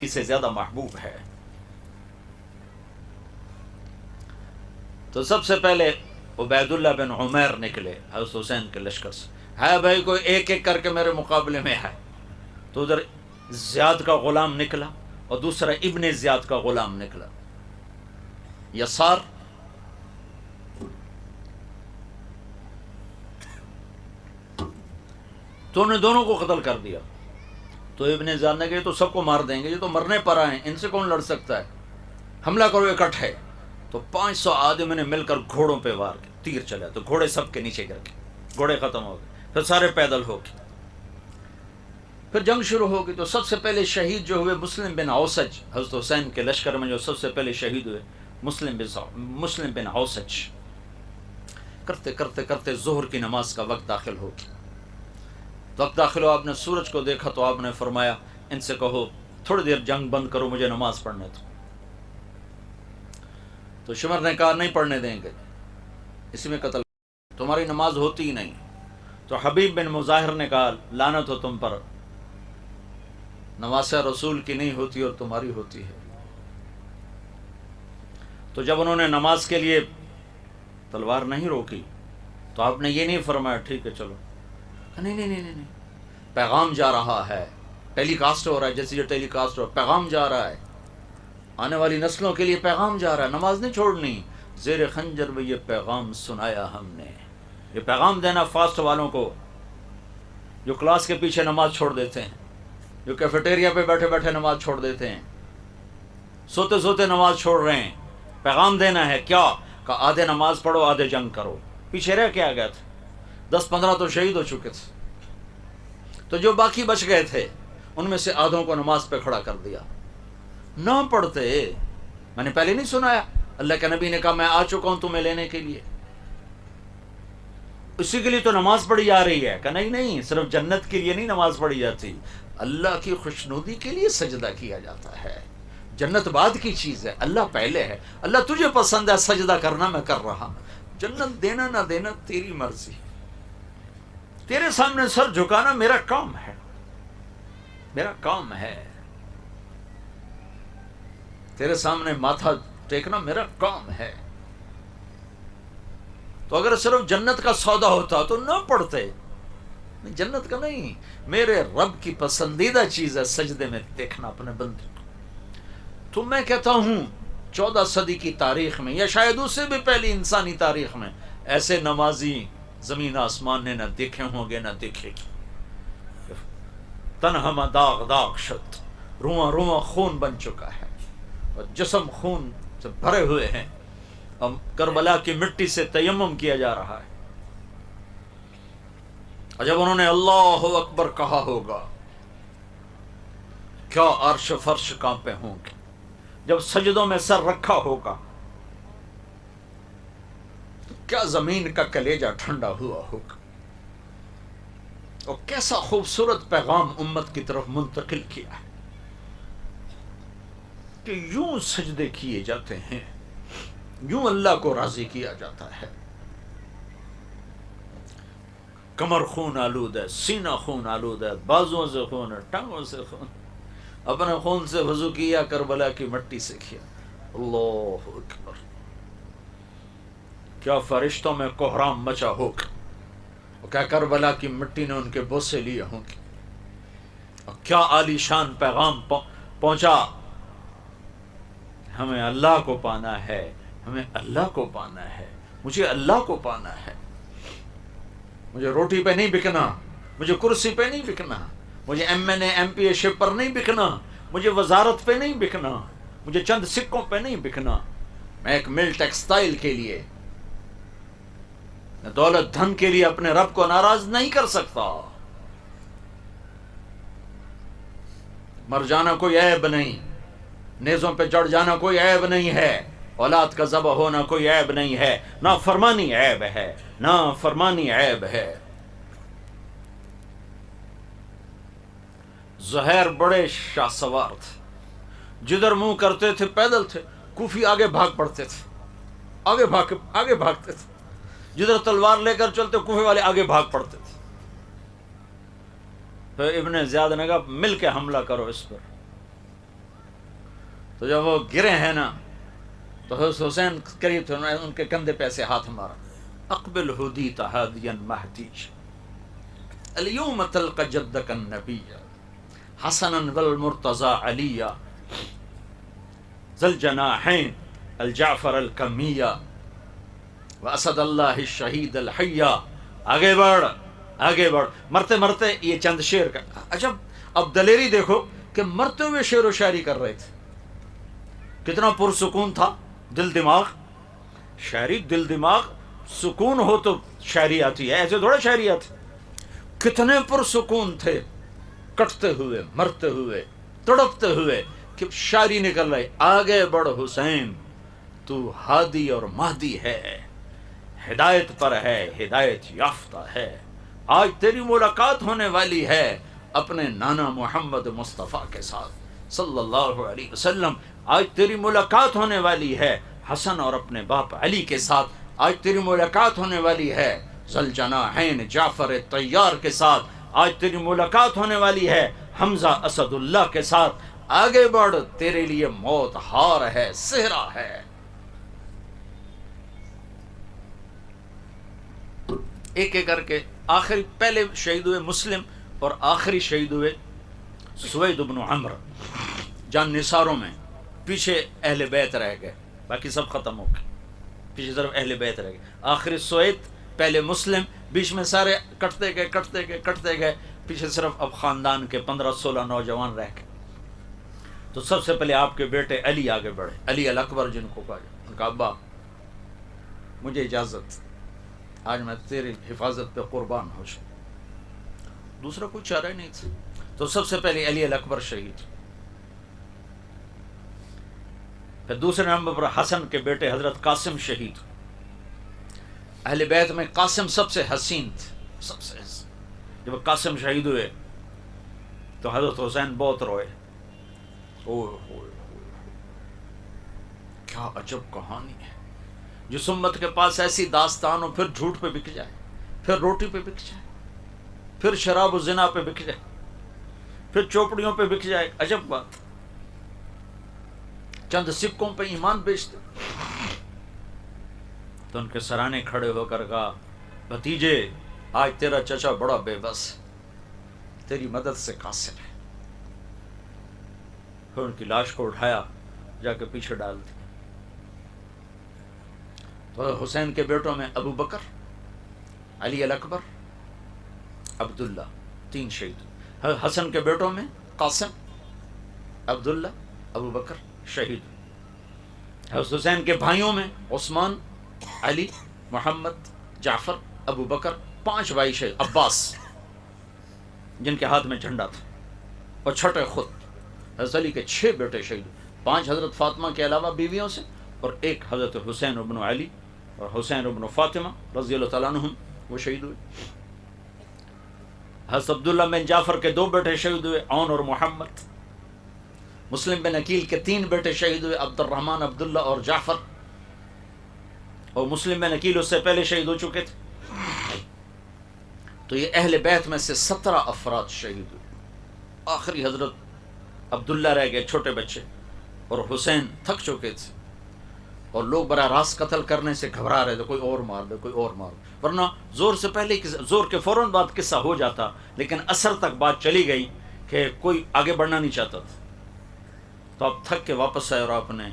سے زیادہ محبوب ہے۔ تو سب سے پہلے عبید اللہ بن عمیر نکلے حضرت حسین کے لشکر سے، ہے بھائی کوئی ایک ایک کر کے میرے مقابلے میں ہے۔ تو ادھر زیاد کا غلام نکلا اور دوسرا ابن زیاد کا غلام نکلا یسار، تو انہیں دونوں کو قتل کر دیا۔ تو ابن زیاد نے کہا تو سب کو مار دیں گے، یہ تو مرنے پر آئے ہیں، ان سے کون لڑ سکتا ہے، حملہ کرو اکٹھے۔ تو 500 آدمی نے مل کر گھوڑوں پہ وار کے تیر چلا، تو گھوڑے سب کے نیچے گر گئے، گھوڑے ختم ہو گئے، پھر سارے پیدل ہو گئے، پھر جنگ شروع ہو گئی۔ تو سب سے پہلے شہید جو ہوئے مسلم بن اوسج، حضرت حسین کے لشکر میں جو سب سے پہلے شہید ہوئے مسلم بن اوسج۔ کرتے کرتے کرتے ظہر کی نماز کا وقت داخل ہو گیا۔ وقت داخل ہو، آپ نے سورج کو دیکھا تو آپ نے فرمایا ان سے کہو تھوڑی دیر جنگ بند کرو، مجھے نماز پڑھنے دو۔ تو شمر نے کہا نہیں پڑھنے دیں گے، اسی میں قتل، تمہاری نماز ہوتی ہی نہیں۔ تو حبیب بن مظاہر نے کہا لعنت ہو تم پر، نماز رسول کی نہیں ہوتی اور تمہاری ہوتی ہے۔ تو جب انہوں نے نماز کے لیے تلوار نہیں روکی تو آپ نے یہ نہیں فرمایا ٹھیک ہے چلو، نہیں نہیں نہیں نہیں، پیغام جا رہا ہے، ٹیلی کاسٹ ہو رہا ہے، جیسے یہ ٹیلی کاسٹ ہو رہا ہے، پیغام جا رہا ہے، آنے والی نسلوں کے لیے پیغام جا رہا ہے، نماز نہیں چھوڑنی، زیر خنجر میں یہ پیغام سنایا ہم نے۔ یہ پیغام دینا فاسٹ والوں کو جو کلاس کے پیچھے نماز چھوڑ دیتے ہیں، جو کیفیٹیریا پہ بیٹھے بیٹھے نماز چھوڑ دیتے ہیں، سوتے سوتے نماز چھوڑ رہے ہیں۔ پیغام دینا ہے کیا کہ آدھے نماز پڑھو آدھے جنگ کرو، پیچھے رہ کے آ گئے تھے، 10-15 تو شہید ہو چکے تھے، تو جو باقی بچ گئے تھے ان میں سے آدھوں کو نماز پہ کھڑا کر دیا۔ نہ پڑھتے، میں نے پہلے نہیں سنایا اللہ کے نبی نے کہا میں آ چکا ہوں تمہیں لینے کے لیے، اسی کے لیے تو نماز پڑھی جا رہی ہے کہ نہیں نہیں، صرف جنت کے لیے نہیں نماز پڑھی جاتی، اللہ کی خوشنودی کے لیے سجدہ کیا جاتا ہے۔ جنت بعد کی چیز ہے، اللہ پہلے ہے۔ اللہ تجھے پسند ہے سجدہ کرنا، میں کر رہا ہوں، جنت دینا نہ دینا تیری مرضی، تیرے سامنے سر جھکانا میرا کام ہے، میرا کام ہے، تیرے سامنے ماتھا ٹیکنا میرا کام ہے۔ تو اگر صرف جنت کا سودا ہوتا تو نہ پڑھتے، جنت کا نہیں، میرے رب کی پسندیدہ چیز ہے سجدے میں دیکھنا اپنے بندے کو۔ تو میں کہتا ہوں 14 صدی کی تاریخ میں یا شاید اس سے بھی پہلی انسانی تاریخ میں ایسے نمازی زمین آسمان نے نہ دیکھے ہوں گے نہ دیکھے گی۔ تنہما داغ داغ شد، رواں رواں خون بن چکا ہے اور جسم خون سے بھرے ہوئے ہیں، اب کربلا کی مٹی سے تیمم کیا جا رہا ہے۔ اور جب انہوں نے اللہ اکبر کہا ہوگا کیا عرش فرش کانپے ہوں گے، جب سجدوں میں سر رکھا ہوگا تو کیا زمین کا کلیجہ ٹھنڈا ہوا ہوگا، اور کیسا خوبصورت پیغام امت کی طرف منتقل کیا ہے کہ یوں سجدے کیے جاتے ہیں، یوں اللہ کو راضی کیا جاتا ہے۔ کمر خون آلود ہے، سینہ خون آلود ہے، بازوؤں سے خون ہے، ٹانگوں سے خون، اپنے خون سے وضو کیا، کربلا کی مٹی سے کیا۔ اللہ اکبر، کیا فرشتوں میں کوہرام مچا ہوگا، اور کیا کربلا کی مٹی نے ان کے بوسے لیے ہوں گے، اور کیا عالی شان پیغام پہنچا، ہمیں اللہ کو پانا ہے، ہمیں اللہ کو پانا ہے، مجھے اللہ کو پانا ہے، مجھے روٹی پہ نہیں بکنا، مجھے کرسی پہ نہیں بکنا، مجھے MP شپ پر نہیں بکنا، مجھے وزارت پہ نہیں بکنا، مجھے چند سکوں پہ نہیں بکنا، میں ایک مل ٹیکسٹائل کے لیے، میں دولت دھن کے لیے اپنے رب کو ناراض نہیں کر سکتا۔ مر جانا کوئی عیب نہیں، نیزوں پہ چڑھ جانا کوئی عیب نہیں ہے، اولاد کا ذبح ہونا کوئی عیب نہیں ہے، نہ فرمانی عیب ہے، نہ فرمانی عیب ہے۔ زہیر بڑے شاہ سوار تھے، جدھر منہ کرتے تھے پیدل تھے، کوفی آگے بھاگ پڑتے تھے، آگے بھاگتے تھے، جدھر تلوار لے کر چلتے کوفے والے آگے بھاگ پڑتے تھے۔ پھر ابن زیاد نے کہا مل کے حملہ کرو اس پر، تو جب وہ گرے ہیں نا تو حسین قریب تھے، انہوں نے ان کے کندھے پہ ایسے ہاتھ مارا، اقبل ہدیت ہادیا مہدیج اليوم تلقى جدك النبي حسنا والمرتضى عليا ذا الجناحين الجعفر الكمية واسد اللہ الشہید الحیہ. آگے بڑھ آگے بڑھ. مرتے مرتے یہ چند شعر کا عجب. اب دلیری دیکھو کہ مرتے ہوئے شعر و شاعری کر رہے تھے، کتنا پرسکون تھا دل دماغ. شاعری دل دماغ سکون ہو تو شاعری آتی ہے، ایسے تھوڑا شاعری آتی. کتنے پرسکون تھے، کٹتے ہوئے مرتے ہوئے تڑپتے ہوئے کہ شاعری نکل رہی. آگے بڑھ حسین تو ہادی اور مہدی ہے، ہدایت پر ہے، ہدایت یافتہ ہے. آج تیری ملاقات ہونے والی ہے اپنے نانا محمد مصطفیٰ کے ساتھ صلی اللہ علیہ وسلم. آج تیری ملاقات ہونے والی ہے حسن اور اپنے باپ علی کے ساتھ. آج تیری ملاقات ہونے والی ہے ذوالجناحین جعفر طیار کے ساتھ. آج تیری ملاقات ہونے والی ہے حمزہ اسد اللہ کے ساتھ. آگے بڑھ، تیرے لیے موت ہار ہے، صحرا ہے. ایک ایک کر کے آخری پہلے شہید ہوئے مسلم اور آخری شہید ہوئے سوید بن عمرو. جان نثاروں میں پیچھے اہل بیت رہ گئے، باقی سب ختم ہو گئے، پیچھے صرف اہل بیت رہ گئے. آخری سوید، پہلے مسلم، بیچ میں سارے کٹتے گئے کٹتے گئے کٹتے گئے، پیچھے صرف اب خاندان کے 15-16 نوجوان رہ گئے. تو سب سے پہلے آپ کے بیٹے علی آگے بڑھے، علی الاکبر جن کو کہا جائے. ان کا ابا مجھے اجازت، آج میں تیری حفاظت پہ قربان ہو جاؤں. دوسرا کوئی چارہ ہی نہیں تھا. تو سب سے پہلے علی الاکبر شہید. پھر دوسرے نمبر پر حسن کے بیٹے حضرت قاسم شہید. اہل بیت میں قاسم سب سے حسین تھے، سب سے حسین. جب قاسم شہید ہوئے تو حضرت حسین بہت روئے. کیا عجب کہانی ہے. جس امت کے پاس ایسی داستان ہو، پھر جھوٹ پہ بک جائے، پھر روٹی پہ بک جائے، پھر شراب و زنا پہ بک جائے، پھر چوپڑیوں پہ بک جائے. عجب بات. چند سکوں پہ ایمان بیچتے. تو ان کے سرانے کھڑے ہو کر کہا، بھتیجے آج تیرا چچا بڑا بے بس، تیری مدد سے قاصر ہے. پھر ان کی لاش کو اٹھایا، جا کے پیچھے ڈال دی. تو حسین کے بیٹوں میں ابو بکر، علی الاکبر، عبداللہ، 3 شہید. حسن کے بیٹوں میں قاسم، عبداللہ، ابو بکر شہید. حسین کے بھائیوں میں عثمان، علی، محمد، جعفر، ابو بکر، 5 بھائی شہید. عباس جن کے ہاتھ میں جھنڈا تھا، اور چھٹے خود حضرت علی کے 6 بیٹے شہید. 5 حضرت فاطمہ کے علاوہ بیویوں سے، اور 1 حضرت حسین ابن علی اور حسین ابن فاطمہ رضی اللہ تعالیٰ عنہم، وہ شہید ہوئے. حضرت عبداللہ بن جعفر کے 2 بیٹے شہید ہوئے، عون اور محمد. مسلم بن عقیل کے 3 بیٹے شہید ہوئے، عبد الرحمن، عبداللہ اور جعفر. اور مسلم بن عقیل اس سے پہلے شہید ہو چکے تھے. تو یہ اہل بیت میں سے 17 افراد شہید ہوئے. آخری حضرت عبداللہ رہ گئے، چھوٹے بچے، اور حسین تھک چکے تھے، اور لوگ براہ راست قتل کرنے سے گھبرا رہے تھے، کوئی اور مار دے، کوئی اور مار دے. ورنہ زور سے پہلے، زور کے فوراً بعد قصہ ہو جاتا، لیکن اثر تک بات چلی گئی کہ کوئی آگے بڑھنا نہیں چاہتا تھا. تو آپ تھک کے واپس آئے اور آپ نے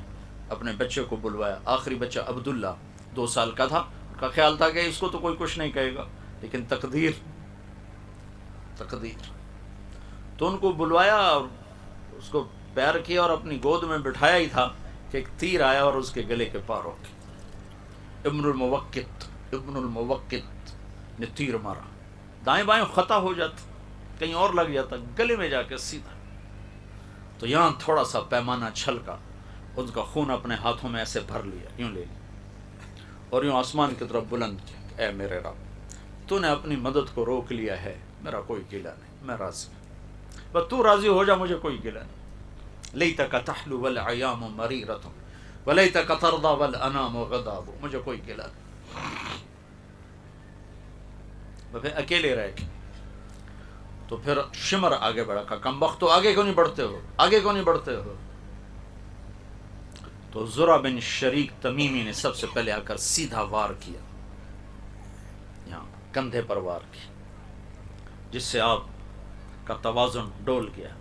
اپنے بچے کو بلوایا. آخری بچہ عبداللہ 2 سال کا تھا. ان کا خیال تھا کہ اس کو تو کوئی کچھ نہیں کہے گا، لیکن تقدیر. تو ان کو بلوایا اور اس کو پیار کیا اور اپنی گود میں بٹھایا ہی تھا کہ ایک تیر آیا اور اس کے گلے کے پار ہو گیا. ابن الموقت نے تیر مارا. دائیں بائیں خطا ہو جاتا، کہیں اور لگ جاتا، گلے میں جا کے سیدھا. تو یہاں تھوڑا سا پیمانہ چھلکا، ان کا خون اپنے ہاتھوں میں ایسے بھر لیا، یوں لے لیا، اور یوں آسمان کی طرف بلند کیا. اے میرے رب، تو نے اپنی مدد کو روک لیا ہے، میرا کوئی گلہ نہیں، میں راضی ہوں، بس تو راضی ہو جا، مجھے کوئی گلہ نہیں. لیتک تحلو والایام مریرۃ ولیتک ترضی والانام غضاب. مجھے کوئی گلہ نہیں. وہ پھر اکیلے رہ گئے. تو پھر شمر آگے بڑھا، کہا کم بخت تو آگے کیوں نہیں بڑھتے ہو، آگے کیوں نہیں بڑھتے ہو. تو زرع بن شریک تمیمی نے سب سے پہلے آ کر سیدھا وار کیا، یہاں کندھے پر وار کیا، جس سے آپ کا توازن ڈول گیا۔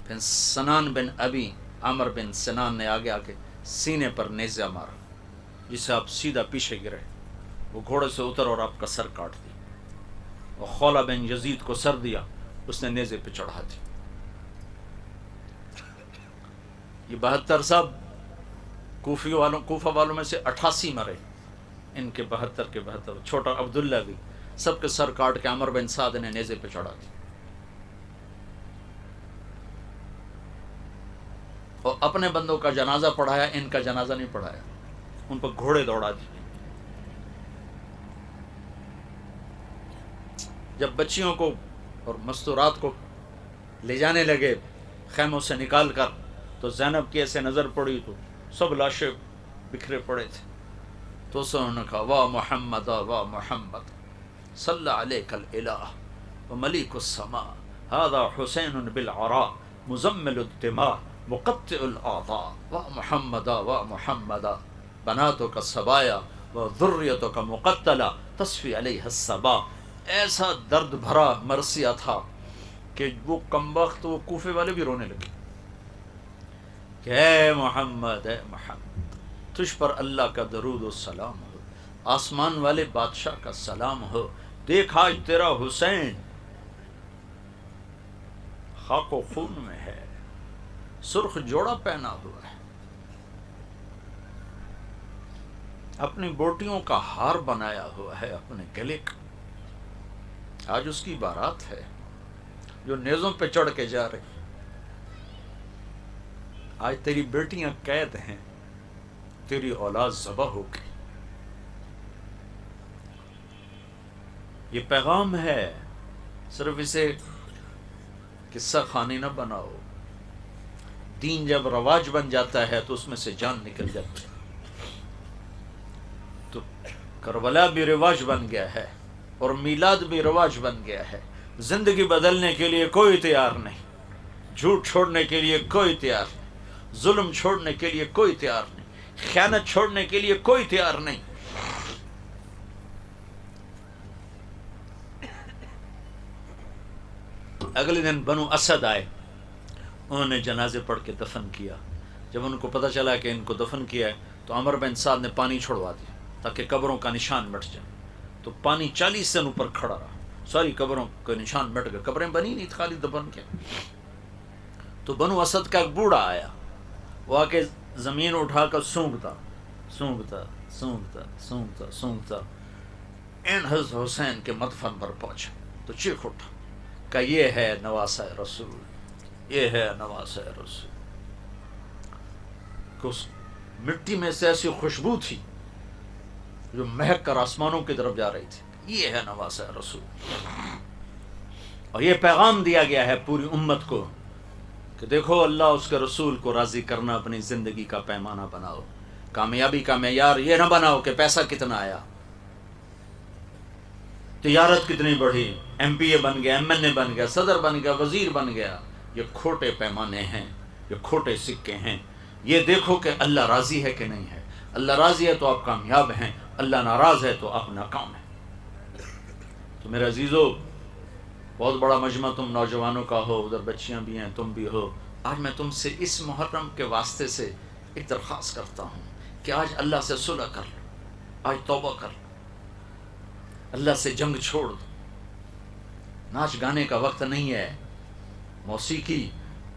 پھر سنان بن ابی عمر بن سنان نے آگے آ کے سینے پر نیزہ مارا، جس سے آپ سیدھا پیچھے گرے، وہ گھوڑے سے اتر اور آپ کا سر کاٹ دیا۔ اور خولہ بن یزید کو سر دیا، اس نے نیزے پہ چڑھا دی۔ یہ 72 صاحب کوفہ والوں میں سے 88 مرے، ان کے 72 کے 72، چھوٹا عبداللہ بھی، سب کے سر کاٹ کے عمر بن سعد نے نیزے پہ چڑھا دی، اور اپنے بندوں کا جنازہ پڑھایا، ان کا جنازہ نہیں پڑھایا، ان پر گھوڑے دوڑا دیے۔ جب بچیوں کو اور مستورات کو لے جانے لگے خیموں سے نکال کر، تو زینب کی ایسے نظر پڑی تو سب لاشیں بکھرے پڑے تھے، تو انہوں نے کہا واہ محمد واہ محمد صلی علیک الالہ وملیک السماء هذا حسین بالعراء مزمل الدماء مقطع الاعضاء واہ محمد واہ محمد بناتک الصبایا وذریتک مقتلہ تصفی علیہ الصبا۔ ایسا درد بھرا مرثیہ تھا کہ وہ کمبخت وہ کوفے والے بھی رونے لگے کہ اے محمد تجھ پر اللہ کا درود و سلام ہو، آسمان والے بادشاہ کا سلام ہو، دیکھ آج تیرا حسین خاک و خون میں ہے، سرخ جوڑا پہنا ہوا ہے، اپنی بوٹیوں کا ہار بنایا ہوا ہے اپنے گلے کا، آج اس کی بارات ہے جو نیزوں پہ چڑھ کے جا رہی، آج تیری بیٹیاں قید ہیں، تیری اولاد ذبح ہو گئی۔ یہ پیغام ہے، صرف اسے قصہ خانی نہ بناؤ۔ دین جب رواج بن جاتا ہے تو اس میں سے جان نکل جاتی ہے۔ تو کربلا بھی رواج بن گیا ہے اور میلاد بھی رواج بن گیا ہے۔ زندگی بدلنے کے لیے کوئی تیار نہیں، جھوٹ چھوڑنے کے لیے کوئی تیار نہیں، ظلم چھوڑنے کے لیے کوئی تیار نہیں، خیانت چھوڑنے کے لیے کوئی تیار نہیں۔ اگلے دن بنو اسد آئے، انہوں نے جنازے پڑھ کے دفن کیا۔ جب ان کو پتہ چلا کہ ان کو دفن کیا ہے تو عمر بن سعد نے پانی چھوڑوا دیا تاکہ قبروں کا نشان مٹ جائے۔ تو پانی 40 سن اوپر کھڑا رہا، ساری قبروں کے نشان مٹ گئے، قبریں بنی نہیں، خالی دفن کیا۔ تو بنو اسد کا ایک بوڑھا آیا، وہ آ کے زمین اٹھا کر سونگتا سونگتا سونگتا سونگتا سونگتا این حضرت حسین کے مدفن پر پہنچا تو چیخ اٹھا کہ یہ ہے نواسہ رسول، یہ ہے نواسہ رسول۔ کہ اس مٹی میں سے ایسی خوشبو تھی جو مہک کر آسمانوں کی طرف جا رہی تھی، یہ ہے نواسہ رسول۔ اور یہ پیغام دیا گیا ہے پوری امت کو کہ دیکھو اللہ اس کے رسول کو راضی کرنا اپنی زندگی کا پیمانہ بناؤ، کامیابی کا معیار یہ نہ بناؤ کہ پیسہ کتنا آیا، تجارت کتنی بڑھی، ایم پی اے بن گیا، ایم این اے بن گیا، صدر بن گیا، وزیر بن گیا۔ یہ کھوٹے پیمانے ہیں، یہ کھوٹے سکے ہیں۔ یہ دیکھو کہ اللہ راضی ہے کہ نہیں ہے۔ اللہ راضی ہے تو آپ کامیاب ہیں، اللہ ناراض ہے تو آپ ناکام ہیں۔ تو میرے عزیزو، بہت بڑا مجمع تم نوجوانوں کا ہو، ادھر بچیاں بھی ہیں، تم بھی ہو۔ آج میں تم سے اس محرم کے واسطے سے ایک درخواست کرتا ہوں کہ آج اللہ سے صلح کر لو، آج توبہ کر لو، اللہ سے جنگ چھوڑ دو۔ ناچ گانے کا وقت نہیں ہے، موسیقی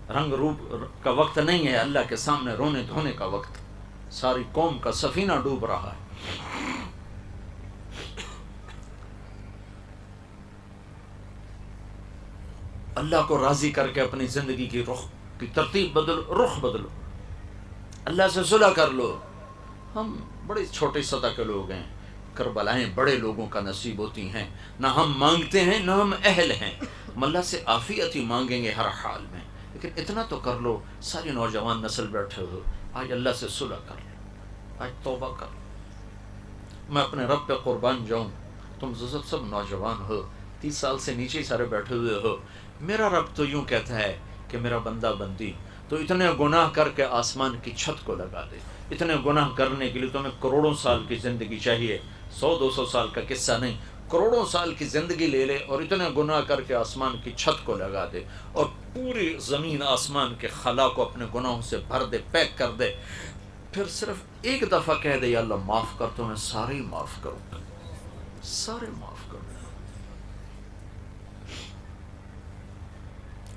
رنگ روپ کا وقت نہیں ہے، اللہ کے سامنے رونے دھونے کا وقت۔ ساری قوم کا سفینہ ڈوب رہا ہے۔ اللہ کو راضی کر کے اپنی زندگی کی رخ کی ترتیب بدلو، رخ بدلو، اللہ سے صلح کر لو۔ ہم بڑی چھوٹی سطح کے لوگ ہیں، کربلائیں بڑے لوگوں کا نصیب ہوتی ہیں۔ نہ ہم مانگتے ہیں نہ ہم اہل ہیں، ہم اللہ سے عافیت ہی مانگیں گے ہر حال میں، لیکن اتنا تو کر لو۔ ساری نوجوان نسل بیٹھے ہو، آج اللہ سے صلح کر لو، آج توبہ کر لو۔ میں اپنے رب پہ قربان جاؤں، تم سب نوجوان ہو، 30 سال سے نیچے سارے بیٹھے ہوئے ہو۔ میرا رب تو یوں کہتا ہے کہ میرا بندہ بندی تو اتنے گناہ کر کے آسمان کی چھت کو لگا دے. اتنے گناہ کرنے کے لیے تمہیں کروڑوں سال کی زندگی چاہیے، 100-200 سال کا قصہ نہیں، کروڑوں سال کی زندگی لے لے اور اتنے گناہ کر کے آسمان کی چھت کو لگا دے اور پوری زمین آسمان کے خلا کو اپنے گناہوں سے بھر دے، پیک کر دے. پھر صرف ایک دفعہ کہہ دے یا اللہ معاف کر، تو میں سارے ہی معاف کروں گا، سارے معاف کروں گا.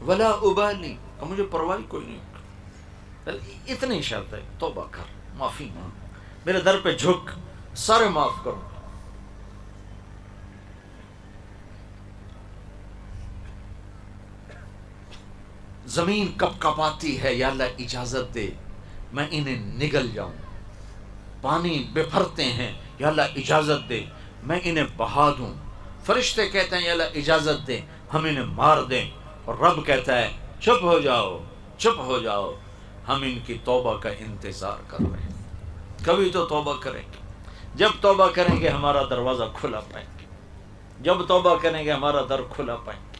ولا ابالی، اور مجھے پرواہ کوئی نہیں. اتنی شرط ہے، توبہ کر، معافی مانگ، میرے در پہ جھک، سارے معاف کروں. زمین کپ کپاتی ہے، یا اللہ اجازت دے میں انہیں نگل جاؤں. پانی بفرتے ہیں، یا اللہ اجازت دے میں انہیں بہا دوں. فرشتے کہتے ہیں یا اللہ اجازت دے ہم انہیں مار دیں، اور رب کہتا ہے چپ ہو جاؤ، چپ ہو جاؤ، ہم ان کی توبہ کا انتظار کر رہے ہیں. کبھی تو توبہ کریں گے، جب توبہ کریں گے ہمارا دروازہ کھلا پائیں گے، جب توبہ کریں گے ہمارا در کھلا پائیں گے.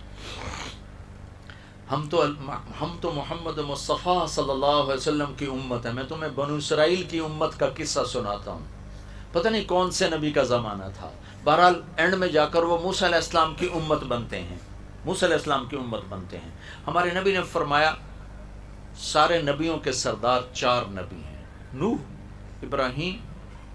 ہم تو محمد مصطفیٰ صلی اللہ علیہ وسلم کی امت ہے. میں تمہیں بنو اسرائیل کی امت کا قصہ سناتا ہوں، پتہ نہیں کون سے نبی کا زمانہ تھا. بہرحال اینڈ میں جا کر وہ موسیٰ علیہ السلام کی امت بنتے ہیں، موسیٰ علیہ السلام کی امت بنتے ہیں. ہمارے نبی نے فرمایا سارے نبیوں کے سردار 4 نبی ہیں، نوح، ابراہیم،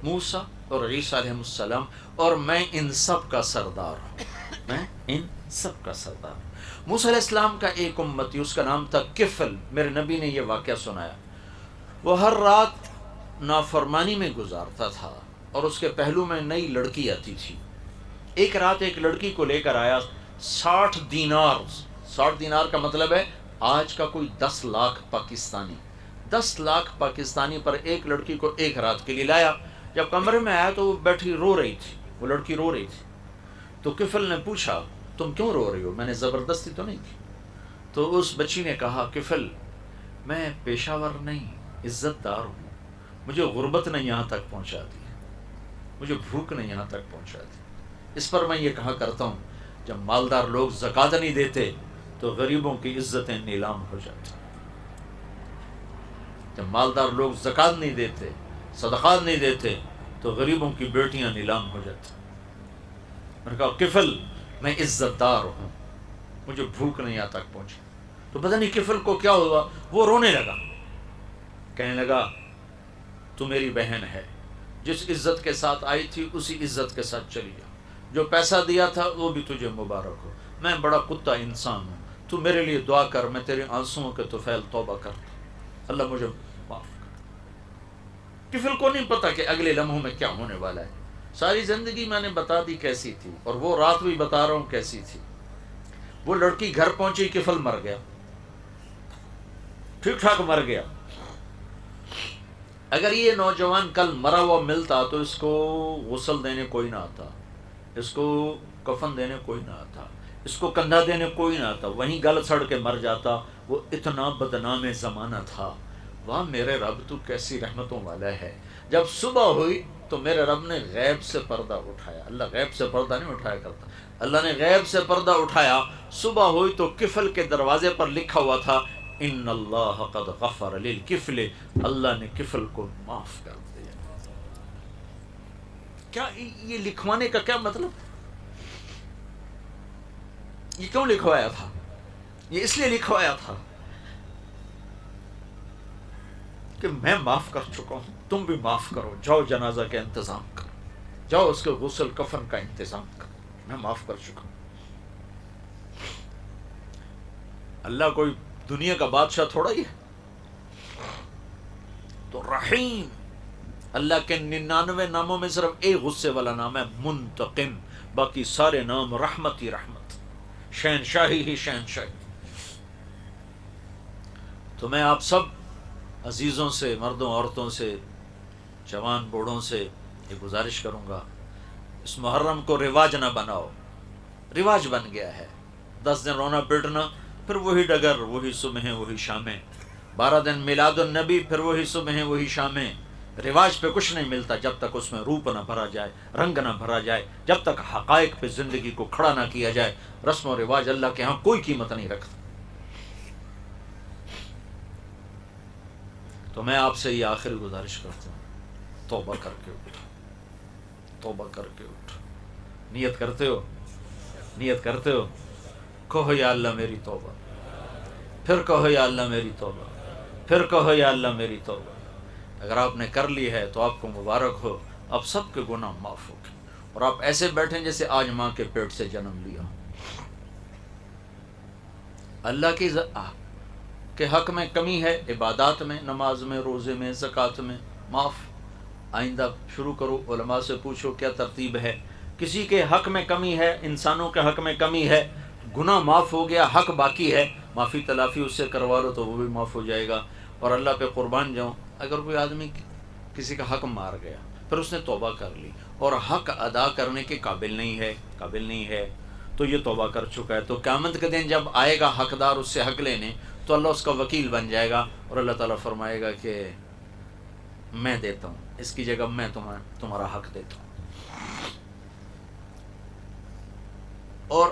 موسیٰ اور عیسیٰ علیہ السلام، اور میں ان سب کا سردار ہوں، میں ان سب کا سردار ہوں. موسیٰ علیہ السلام کا ایک امتی، اس کا نام تھا کفل. میرے نبی نے یہ واقعہ سنایا. وہ ہر رات نافرمانی میں گزارتا تھا اور اس کے پہلو میں نئی لڑکی آتی تھی. ایک رات ایک لڑکی کو لے کر آیا 60 دینار. 60 دینار کا مطلب ہے آج کا کوئی 10 لاکھ پاکستانی. 10 لاکھ پاکستانی پر ایک لڑکی کو ایک رات کے لیے لایا. جب کمرے میں آیا تو وہ بیٹھی رو رہی تھی، وہ لڑکی رو رہی تھی. تو کفل نے پوچھا تم کیوں رو رہی ہو، میں نے زبردستی تو نہیں کی. تو اس بچی نے کہا کفل میں پیشہ ور نہیں، عزت دار ہوں، مجھے غربت نے یہاں تک پہنچا دی، مجھے بھوک نے یہاں تک پہنچا دی. اس پر میں یہ کہا کرتا ہوں جب مالدار لوگ زکوٰۃ نہیں دیتے تو غریبوں کی عزتیں نیلام ہو جاتی. جب مالدار لوگ زکوٰۃ نہیں دیتے، صدقات نہیں دیتے تو غریبوں کی بیٹیاں نیلام ہو جاتی. میں نے کہا کفل میں عزت دار ہوں، مجھے بھوک نہیں یہاں تک پہنچی. تو پتہ نہیں کفل کو کیا ہوا، وہ رونے لگا، کہنے لگا تو میری بہن ہے، جس عزت کے ساتھ آئی تھی اسی عزت کے ساتھ چلی جا، جو پیسہ دیا تھا وہ بھی تجھے مبارک ہو. میں بڑا کتا انسان ہوں، تو میرے لیے دعا کر، میں تیرے آنسوؤں کے طفیل توبہ کرتا، اللہ مجھے معاف کر. کفل کو نہیں پتا کہ اگلے لمحوں میں کیا ہونے والا ہے. ساری زندگی میں نے بتا دی کیسی تھی، اور وہ رات بھی بتا رہا ہوں کیسی تھی. وہ لڑکی گھر پہنچی، کفل مر گیا، ٹھیک ٹھاک مر گیا. اگر یہ نوجوان کل مرا ہوا ملتا تو اس کو غسل دینے کوئی نہ آتا، اس کو کفن دینے کوئی نہ آتا، اس کو کندھا دینے کوئی نہ آتا، وہیں گل سڑ کے مر جاتا. وہ اتنا بدنام زمانہ تھا. واہ میرے رب تو کیسی رحمتوں والا ہے. جب صبح ہوئی تو میرے رب نے غیب سے پردہ اٹھایا. اللہ غیب سے پردہ نہیں اٹھایا کرتا، اللہ نے غیب سے پردہ اٹھایا. صبح ہوئی تو کفل کے دروازے پر لکھا ہوا تھا ان اللہ قد غفر للکفل، اللہ نے کفل کو معاف کر دیا. کیا یہ لکھوانے کا کیا مطلب؟ یہ کیوں لکھوایا تھا؟ یہ اس لیے لکھوایا تھا کہ میں معاف کر چکا ہوں، تم بھی معاف کرو. جاؤ جنازہ کا انتظام کرو، جاؤ اس کے غسل کفن کا انتظام کرو، میں معاف کر چکا ہوں. اللہ کوئی دنیا کا بادشاہ تھوڑا ہی ہے. تو رحیم، اللہ کے 99 ناموں میں صرف ایک غصے والا نام ہے منتقم، باقی سارے نام رحمت ہی رحمت، شہنشاہی ہی شہنشاہی. تو میں آپ سب عزیزوں سے، مردوں عورتوں سے، جوان بوڑھوں سے یہ گزارش کروں گا اس محرم کو رواج نہ بناؤ. رواج بن گیا ہے 10 دن رونا پیٹنا، پھر وہی ڈگر، وہی صبحیں وہی شامیں. 12 دن میلاد النبی، پھر وہی صبحیں وہی شامیں. رواج پہ کچھ نہیں ملتا جب تک اس میں روپ نہ بھرا جائے، رنگ نہ بھرا جائے، جب تک حقائق پہ زندگی کو کھڑا نہ کیا جائے. رسم و رواج اللہ کے ہاں کوئی قیمت نہیں رکھتا. تو میں آپ سے یہ آخری گزارش کرتا ہوں، توبہ کر کے اٹھو، توبہ کر کے اٹھو۔ نیت کرتے ہو، نیت کرتے ہو، کہو یا اللہ میری توبہ، پھر کہو یا اللہ میری توبہ، پھر کہو یا اللہ میری توبہ۔ اگر آپ نے کر لی ہے تو آپ کو مبارک ہو، آپ سب کے گناہ معاف ہو گئے، اور آپ ایسے بیٹھیں جیسے آج ماں کے پیٹ سے جنم لیا۔ اللہ کی کے حق میں کمی ہے، عبادات میں، نماز میں، روزے میں، زکوٰۃ میں، معاف۔ آئندہ شروع کرو، علماء سے پوچھو کیا ترتیب ہے۔ کسی کے حق میں کمی ہے، انسانوں کے حق میں کمی ہے، گناہ معاف ہو گیا، حق باقی ہے، معافی تلافی اس سے کروا لو تو وہ بھی معاف ہو جائے گا۔ اور اللہ پہ قربان جاؤں، اگر کوئی آدمی کسی کا حق مار گیا، پھر اس نے توبہ کر لی اور حق ادا کرنے کے قابل نہیں ہے تو یہ توبہ کر چکا ہے، تو قیامت کے دن جب آئے گا حقدار اس سے حق لینے، تو اللہ اس کا وکیل بن جائے گا، اور اللہ تعالیٰ فرمائے گا کہ میں دیتا ہوں، اس کی جگہ میں تمہارا حق دیتا ہوں۔ اور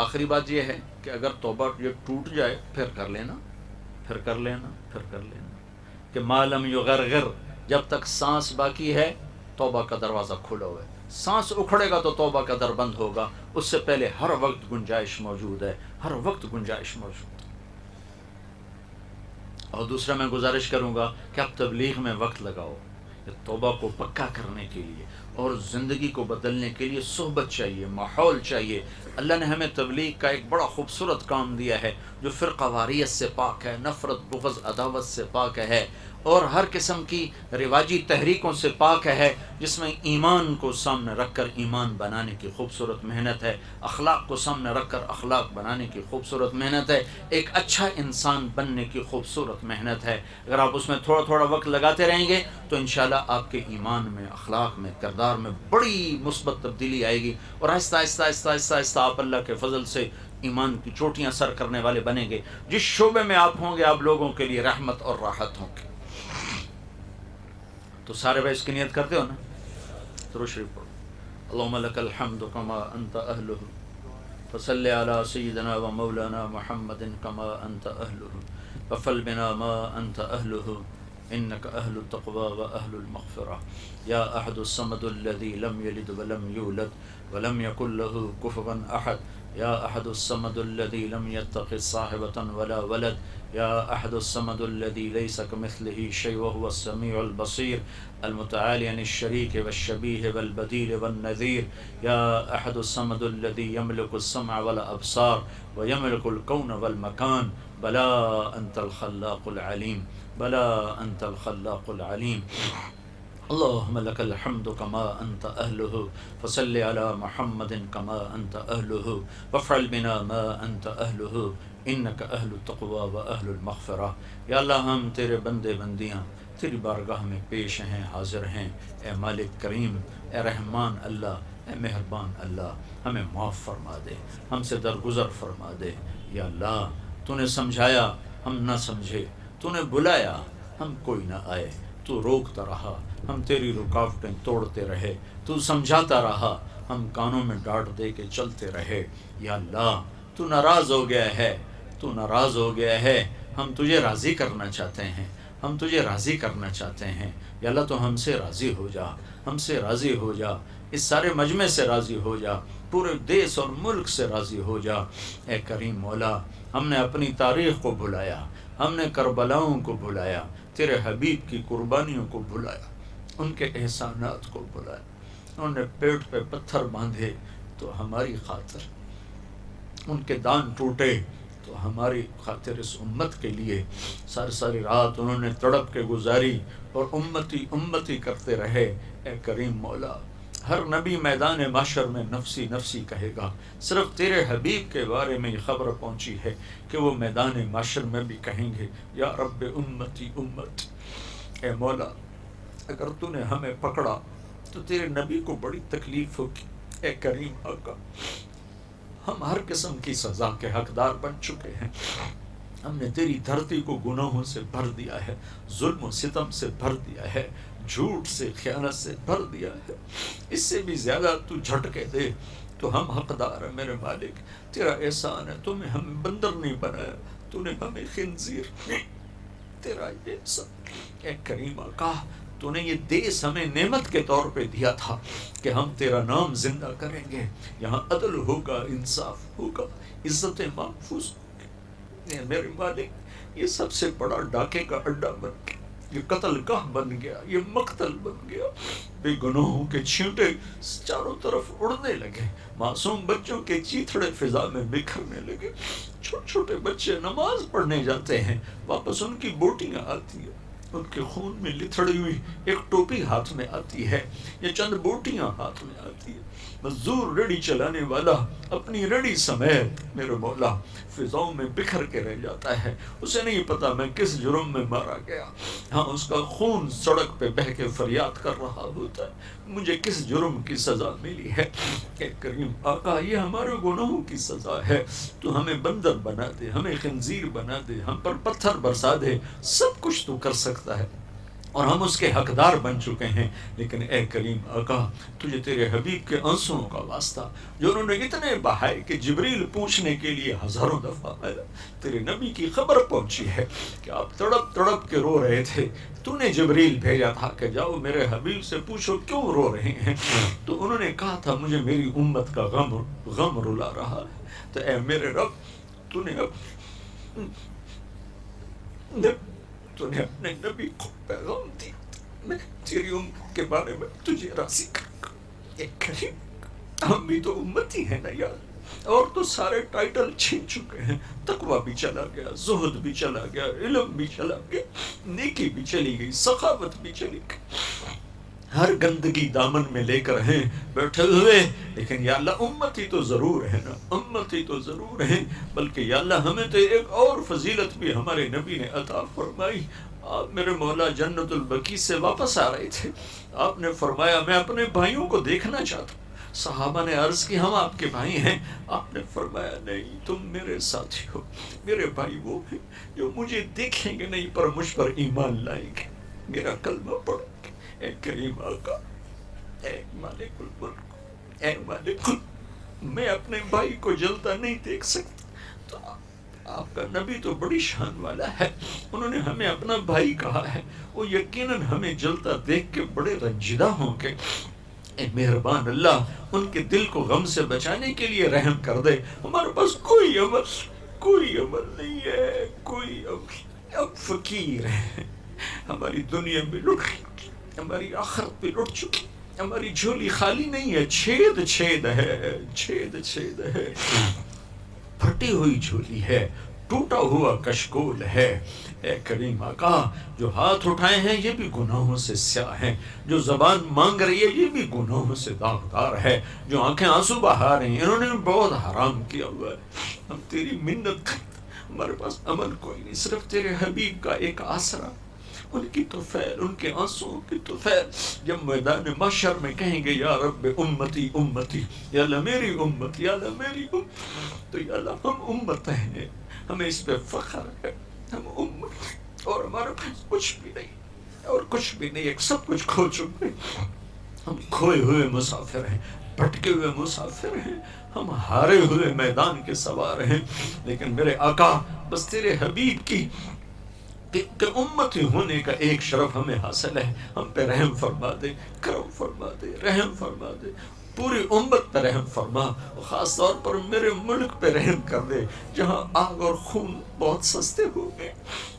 آخری بات یہ ہے کہ اگر توبہ یہ ٹوٹ جائے، پھر کر لینا کہ ما لم یغرغر، جب تک سانس باقی ہے توبہ کا دروازہ کھلا ہوا ہے۔ سانس اکھڑے گا تو توبہ کا در بند ہوگا، اس سے پہلے ہر وقت گنجائش موجود ہے، ہر وقت گنجائش موجود ہے۔ اور دوسرا میں گزارش کروں گا کہ آپ تبلیغ میں وقت لگاؤ، توبہ کو پکا کرنے کے لیے اور زندگی کو بدلنے کے لیے صحبت چاہیے، ماحول چاہیے۔ اللہ نے ہمیں تبلیغ کا ایک بڑا خوبصورت کام دیا ہے جو فرقہ واریت سے پاک ہے، نفرت، بغض، عداوت سے پاک ہے، اور ہر قسم کی رواجی تحریکوں سے پاک ہے، جس میں ایمان کو سامنے رکھ کر ایمان بنانے کی خوبصورت محنت ہے، اخلاق کو سامنے رکھ کر اخلاق بنانے کی خوبصورت محنت ہے، ایک اچھا انسان بننے کی خوبصورت محنت ہے۔ اگر آپ اس میں تھوڑا تھوڑا وقت لگاتے رہیں گے تو انشاءاللہ آپ کے ایمان میں، اخلاق میں، کردار میں بڑی مثبت تبدیلی آئے گی، اور آہستہ آہستہ آہستہ آہستہ آہستہ آپ اللہ کے فضل سے ایمان کی چوٹیاں سر کرنے والے بنیں گے۔ جس شعبے میں آپ ہوں گے آپ لوگوں کے لیے رحمت اور راحت ہوں گے۔ تو سارے بھائی اس کی نیت کرتے ہو نا؟ درود شریف پڑھو۔ اللہم لک الحمد کما انت اہلہ، فصلی علی سیدنا و مولانا محمد کما انت اہلہ، وفل بنا ما انت اہلہ، انک اہل التقوی و اہل المغفرہ، یا احد الصمد الذی لم یلد ولم یولد ولم یکن لہ کفوا احد، یا احد الصمد الذی لم یتخذ صاحبۃ ولا ولد، یا احد الصمد الذی لیس کمثلہ شیء وہو السمیع البصیر، المتعالی عن الشریک والشبیہ والبدیل والنذیر، یا احد الصمد الذی یملک السمع والابصار ویملک الکون والمکان، بلا انت الخلاق العلیم، بلا انت الخلاق العلیم۔ اللہم لک الحمد کما انت اہلہ، فصل علی محمد کما انت اہلہ، وافعل بنا ما انت اہلہ، انک اہل التقوی و اہل المغفرہ۔ یا اللہ ہم تیرے بندے بندیاں تیری بارگاہ میں پیش ہیں، حاضر ہیں، اے مالک کریم، اے رحمان اللہ، اے مہربان اللہ، ہمیں معاف فرما دے، ہم سے درگزر فرما دے۔ یا اللہ تو نے سمجھایا ہم نہ سمجھے، تو نے بلایا ہم کوئی نہ آئے، تو روکتا رہا ہم تیری رکاوٹیں توڑتے رہے، تو سمجھاتا رہا ہم کانوں میں ڈانٹ دے کے چلتے رہے۔ یا اللہ تو ناراض ہو گیا ہے، تو ناراض ہو گیا ہے، ہم تجھے راضی کرنا چاہتے ہیں، ہم تجھے راضی کرنا چاہتے ہیں۔ یا اللہ تو ہم سے راضی ہو جا، ہم سے راضی ہو جا، اس سارے مجمع سے راضی ہو جا، پورے دیس اور ملک سے راضی ہو جا۔ اے کریم مولا، ہم نے اپنی تاریخ کو بھلایا، ہم نے کربلاؤں کو بھلایا، تیرے حبیب کی قربانیوں کو بھلایا، ان کے احسانات کو بھلایا، انہوں نے پیٹ پہ پتھر باندھے تو ہماری خاطر، ان کے دان ٹوٹے تو ہماری خاطر، اس امت کے لیے ساری رات انہوں نے تڑپ کے گزاری اور امتی امتی کرتے رہے۔ اے کریم مولا، ہر نبی میدان محشر میں نفسی نفسی کہے گا، صرف تیرے حبیب کے بارے میں یہ خبر پہنچی ہے کہ وہ میدان محشر میں بھی کہیں گے یا رب امتی امت۔ اے مولا اگر تو نے ہمیں پکڑا تو تیرے نبی کو بڑی تکلیف ہوگی۔ اے کریم آقا، ہم ہر قسم کی سزا کے حقدار بن چکے ہیں، ہم نے تیری دھرتی کو گناہوں سے بھر دیا ہے، ظلم و ستم سے بھر دیا ہے، جھوٹ سے، خیانت سے بھر دیا ہے۔ اس سے بھی زیادہ تو جھٹکے دے تو ہم حقدار ہیں میرے مالک، تیرا احسان ہے، تو نے ہمیں بندر نہیں بنایا، تو نے ہمیں خنزیر تیرا یہ سب۔ اے کریم آقا تو نے یہ دیس ہمیں نعمت کے طور پہ دیا تھا کہ ہم تیرا نام زندہ کریں گے، یہاں عدل ہوگا، انصاف ہوگا، عزت محفوظ ہوگی۔ اے میرے مالک یہ سب سے بڑا ڈاکے کا اڈا بن گیا، یہ قتل گاہ بن گیا، یہ مقتل بن گیا، بے گناہوں کے چھینٹے چاروں طرف اڑنے لگے، معصوم بچوں کے چیتھڑے فضا میں بکھرنے لگے، چھوٹے چھوٹے بچے نماز پڑھنے جاتے ہیں، واپس ان کی بوٹیاں آتی ہیں، ان کے خون میں لتھڑی ہوئی ایک ٹوپی ہاتھ میں آتی ہے یا چند بوٹیاں ہاتھ میں آتی ہے، مزدور ریڑھی چلانے والا اپنی ریڑھی سمیت میرے مولا فضاؤں میں بکھر کے رہ جاتا ہے، اسے نہیں پتا میں کس جرم میں مارا گیا، ہاں اس کا خون سڑک پہ بہہ کے فریاد کر رہا ہوتا ہے، مجھے کس جرم کی سزا ملی ہے۔ کہ کریم آقا یہ ہمارے گناہوں کی سزا ہے، تو ہمیں بندر بنا دے، ہمیں خنزیر بنا دے، ہم پر پتھر برسا دے، سب کچھ تو کر سکتا ہے اور ہم اس کے حقدار بن چکے ہیں، لیکن اے کریم آقا تجھے تیرے حبیب کے آنسوؤں کا واسطہ جو انہوں نے اتنے بہائے کہ جبریل پوچھنے کے لیے ہزاروں دفعہ آیا، تیرے نبی کی خبر پہنچی ہے کہ آپ تڑپ تڑپ کے رو رہے تھے، تو نے جبریل بھیجا تھا کہ جاؤ میرے حبیب سے پوچھو کیوں رو رہے ہیں، تو انہوں نے کہا تھا مجھے میری امت کا غم رلا رہا ہے، تو اے میرے رب تو نے اپنے نبی کو پیغام دی، میں تیری امت کے بارے میں تجھے راضی کروں گا۔ ایک کریم ہم بھی تو امتی ہیں نا یار، اور تو سارے ٹائٹل چھین چکے ہیں، تقوی بھی چلا گیا، زہد بھی چلا گیا، علم بھی چلا گیا، نیکی بھی چلی گئی، سخاوت بھی چلی گئی، ہر گندگی دامن میں لے کر ہیں بیٹھے ہوئے، لیکن یا اللہ امتی تو ضرور ہے نا، امتی تو ضرور ہے، بلکہ یا اللہ ہمیں تو ایک اور فضیلت بھی ہمارے نبی نے عطا فرمائی۔ آپ میرے مولا جنت البقیع سے واپس آ رہے تھے، آپ نے فرمایا میں اپنے بھائیوں کو دیکھنا چاہتا ہوں، صحابہ نے عرض کی ہم آپ کے بھائی ہیں، آپ نے فرمایا نہیں تم میرے ساتھی ہو، میرے بھائی وہ ہیں جو مجھے دیکھیں گے نہیں پر مجھ پر ایمان لائیں گے، میرا کلمہ پڑھیں گے۔ اے کریم آقا، اے مالک الملک، اے مالک میں اپنے بھائی کو جلتا نہیں دیکھ سکتا، تو آپ کا نبی تو بڑی شان والا ہے، انہوں نے ہمیں اپنا بھائی کہا ہے، وہ یقیناً ہمیں جلتا دیکھ کے بڑے رنجیدہ ہوں گے۔ اے مہربان اللہ ان کے دل کو غم سے بچانے کے لیے رحم کر دے، ہمارے پاس کوئی عمل نہیں ہے، کوئی عمل، اب فقیر ہیں، ہماری دنیا میں لٹ چکی، ہماری آخرت پہ لٹ چکی، ہماری جھولی خالی نہیں ہے، چھید چھید ہے، چھید چھید ہے، پھٹی ہوئی جھولی ہے، ٹوٹا ہوا کشکول ہے۔ اے کریم آقا جو ہاتھ اٹھائے ہیں یہ بھی گناہوں سے سیاہ ہیں، جو زبان مانگ رہی ہے یہ بھی گناہوں سے داغدار ہے، جو آنکھیں آنسو بہا رہی ہیں انہوں نے بہت حرام کیا ہوا ہے، ہم تیری منت کرتے، ہمارے پاس عمل کوئی نہیں، صرف تیرے حبیب کا ایک آسرا، ان کی طفیل، ان کے آنسوں کی طفیل، جب میدان محشر میں کہیں گے یا رب امتی امتی، یا اللہ میری امت، یا اللہ میری امت، تو یا اللہ ہم امت ہیں، ہمیں اس پہ فخر ہے، ہم امت، اور ہمارے پاس کچھ بھی نہیں، اور کچھ بھی نہیں، ایک سب کچھ کھو چکے، ہم کھوئے ہوئے مسافر ہیں، بھٹکے ہوئے مسافر ہیں، ہم ہارے ہوئے میدان کے سوار ہیں، لیکن میرے آقا بس تیرے حبیب کی کہ امتی ہونے کا ایک شرف ہمیں حاصل ہے، ہم پہ رحم فرما دے، کرم فرما دے، رحم فرما دے، پوری امت پہ رحم فرما، خاص طور پر میرے ملک پہ رحم کر دے جہاں آگ اور خون بہت سستے ہو گئے،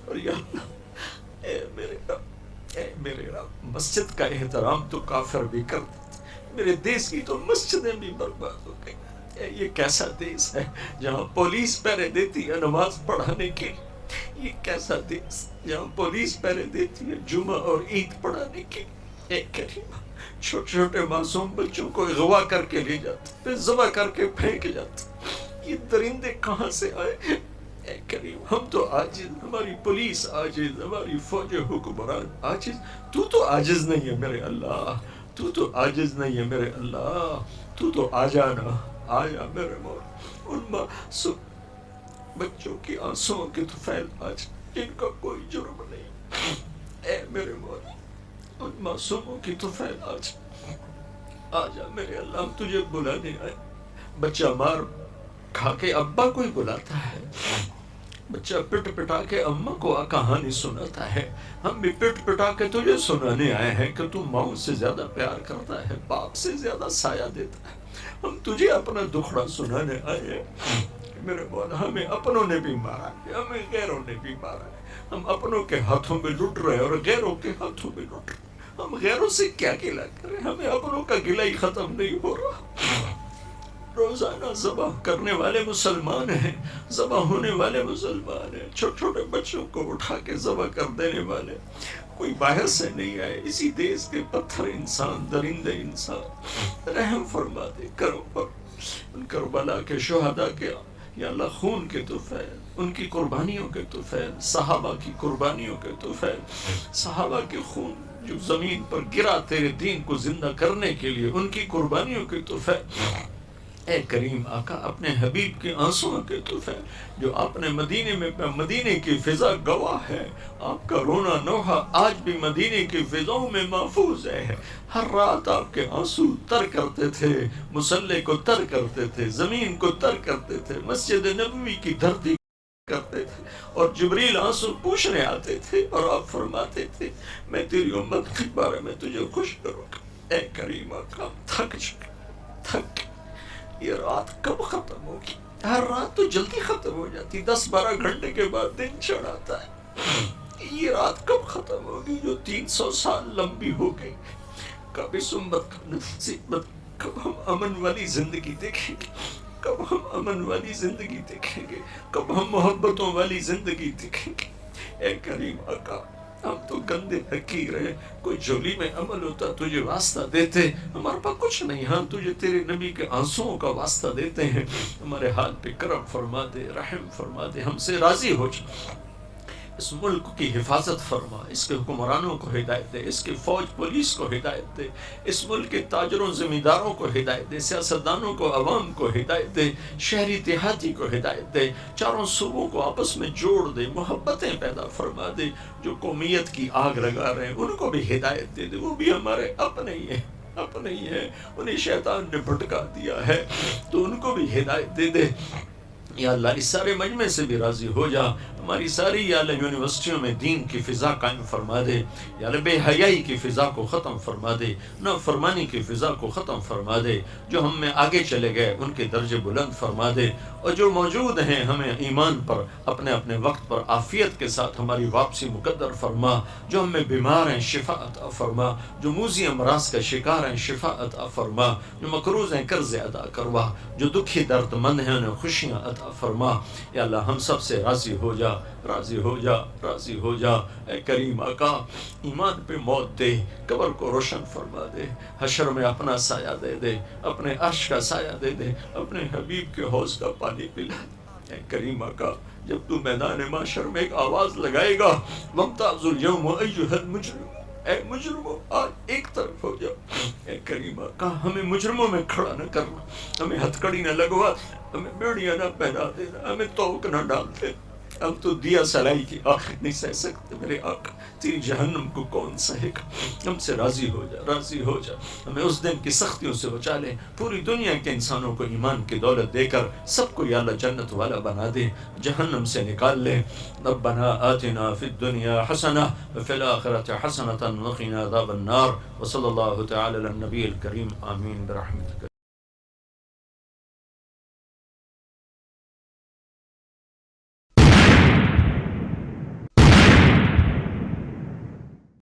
اور یا اللہ اے میرے رب، اے میرے رب مسجد کا احترام تو کافر بھی کر دیتے، میرے دیس کی تو مسجدیں بھی برباد ہو گئی، اے یہ کیسا دیس ہے جہاں پولیس پہرے دیتی ہے نماز پڑھانے کے لیے، یہ کیسا دیس جہاں پولیس پہرے دیتی ہے جمعہ اور عید پڑھانے کے لیے، اے کریم چھوٹے چھوٹے معصوم بچوں کو اغوا کر کے لے جاتے، پھر ذبح کر کے پھینک جاتے، یہ درندے کہاں سے آئے؟ اے کریم ہم تو عاجز، ہماری پولیس عاجز، ہماری فوج حکمران عاجز، تو تو عاجز نہیں ہے میرے اللہ، تو تو عاجز نہیں ہے میرے اللہ، تو تو آ جانا، آ جا میرے مولا، ان معصوم بچوں کی آنسوں کی طفیل آج جن کا کوئی جرم نہیں، اے میرے مولا ان معصوموں کی طفیل آج آ جا میرے اللہ، ہم تجھے بلانے آئے، بچہ مار کھا کے ابا کوئی بلاتا ہے، بچہ پٹ پٹا کے اماں کو کہانی سناتا ہے، ہم بھی پٹ پٹا کے تجھے سنانے آئے ہیں کہ تو ماں سے زیادہ پیار کرتا ہے، باپ سے زیادہ سایہ دیتا ہے۔ ہم تجھے اپنا دکھڑا سنانے آئے ہیں کہ میرے مولا ہمیں اپنوں نے بھی مارا ہے، ہمیں غیروں نے بھی مارا ہے، ہم اپنوں کے ہاتھوں میں لٹ رہے ہیں اور غیروں کے ہاتھوں میں لٹ رہے ہیں، ہم غیروں سے کیا گلہ کریں، ہمیں اپنوں کا گلہ ہی ختم نہیں ہو رہا۔ روزانہ ذبح کرنے والے مسلمان ہیں، ذبح ہونے والے مسلمان ہیں، چھوٹے چھوٹے بچوں کو اٹھا کے ذبح کر دینے والے کوئی باہر سے نہیں آئے، اسی دیس کے پتھر انسان، درندے انسان، رحم فرما دے کرو پر ان کربلا کے شہداء کے یا اللہ خون کے طفیل، ان کی قربانیوں کے طفیل، صحابہ کی قربانیوں کے طفیل، صحابہ کے خون جو زمین پر گرا تیرے دین کو زندہ کرنے کے لیے، ان کی قربانیوں کے طفیل، اے کریم آقا اپنے حبیب کے آنسوؤں کے طفیل جو آپ نے مدینے کی فضا گواہ ہے، آپ کا رونا نوحہ آج بھی مدینے کی فضاؤں میں محفوظ ہے۔ ہر رات آپ کے آنسو تر کرتے تھے، مصلی کو تر کرتے تھے، زمین کو تر کرتے تھے، مسجد نبوی کی دھرتی کرتے تھے، اور جبریل آنسو پوچھنے آتے تھے اور آپ فرماتے تھے میں تیری امت کے بارے میں تجھے خوش کروں گا۔ اے کریم آقا تھک چکے، تھک، یہ رات کب ختم ہوگی؟ ہر رات تو جلدی ختم ہو جاتی، 10-12 گھنٹے کے بعد دن چڑھ آتا ہے، یہ رات کب ختم ہوگی جو 300 سال لمبی ہو گئی؟ کب اس امت کا نصیبت، کب ہم امن والی زندگی دیکھیں گے؟ کب ہم امن والی زندگی دیکھیں گے؟ کب ہم محبتوں والی زندگی دیکھیں گے؟ اے کریم آقا ہم تو گندے حقیر ہیں، کوئی جھولی میں عمل ہوتا تجھے واسطہ دیتے، ہمارے پاس کچھ نہیں، ہم تجھے تیرے نبی کے آنسوؤں کا واسطہ دیتے ہیں، ہمارے حال پہ کرم فرما دے، رحم فرما دے، ہم سے راضی ہو جا، اس ملک کی حفاظت فرما، اس کے حکمرانوں کو ہدایت دے، اس کے فوج پولیس کو ہدایت دے، اس ملک کے تاجروں زمینداروں کو ہدایت دے، سیاستدانوں کو، عوام کو ہدایت دے، شہری دیہاتی کو ہدایت دے، چاروں صوبوں کو آپس میں جوڑ دے، محبتیں پیدا فرما دے، جو قومیت کی آگ لگا رہے ہیں ان کو بھی ہدایت دے دے، وہ بھی ہمارے اپنے ہی ہیں، اپنے ہی ہیں، انہیں شیطان نے بھٹکا دیا ہے تو ان کو بھی ہدایت دے دے۔ یا اللہ اس سارے مجمع سے بھی راضی ہو جا، ہماری ساری یا اللہ یونیورسٹیوں میں دین کی فضا قائم فرما دے، یا اللہ بے حیائی کی فضا کو ختم فرما دے، نافرمانی کی فضا کو ختم فرما دے، جو ہم میں آگے چلے گئے ان کے درجے بلند فرما دے، اور جو موجود ہیں ہمیں ایمان پر اپنے اپنے وقت پر عافیت کے ساتھ ہماری واپسی مقدر فرما، جو ہم میں بیمار ہیں شفا عطا فرما، جو موذی امراض کا شکار ہیں شفا عطا فرما، جو مقروض ہیں قرض ادا کروا، جو دکھی درد مند ہیں انہیں خوشیاں عطا فرما۔ یا اللہ ہم سب سے راضی ہو جا، راضی ہو جا، راضی ہو جا۔ اے کریم آقا ایمان پہ موت دے، قبر کو روشن فرما دے، حشر میں اپنا سایہ دے دے، اپنے عرش کا سایہ دے دے، اپنے حبیب کے حوض کا پانی پلا دے۔ اے کریم آقا جب تو میدان محشر میں ایک آواز لگائے گا وَامْتَازُ الْيَوْمَ أَيُّهَا الْمُجْرِمُونَ، اے مجرموں آج ایک طرف ہو جاؤ۔ اے کریم آقا ہمیں مجرموں میں کھڑا نہ کرنا، ہمیں ہتھ کڑی نہ لگوا، ہمیں بیڑیاں نہ پہنا دینا، ہمیں توق نہ ڈال دینا، ہم تو دیا سلائی کی آخر نہیں سہ سکتے میرے آقا، تیری جہنم کو کون سہے گا؟ ہم سے راضی ہو جا، راضی ہو جا، ہمیں اس دن کی سختیوں سے بچا لے، پوری دنیا کے انسانوں کو ایمان کی دولت دے کر سب کو یا اللہ جنت والا بنا دے، جہنم سے نکال لے۔ ربنا آتنا فی الدنیا حسنہ وفی الآخرۃ حسنۃ وقنا عذاب النار، وصلی اللہ تعالی علی النبی الکریم، آمین برحمتک۔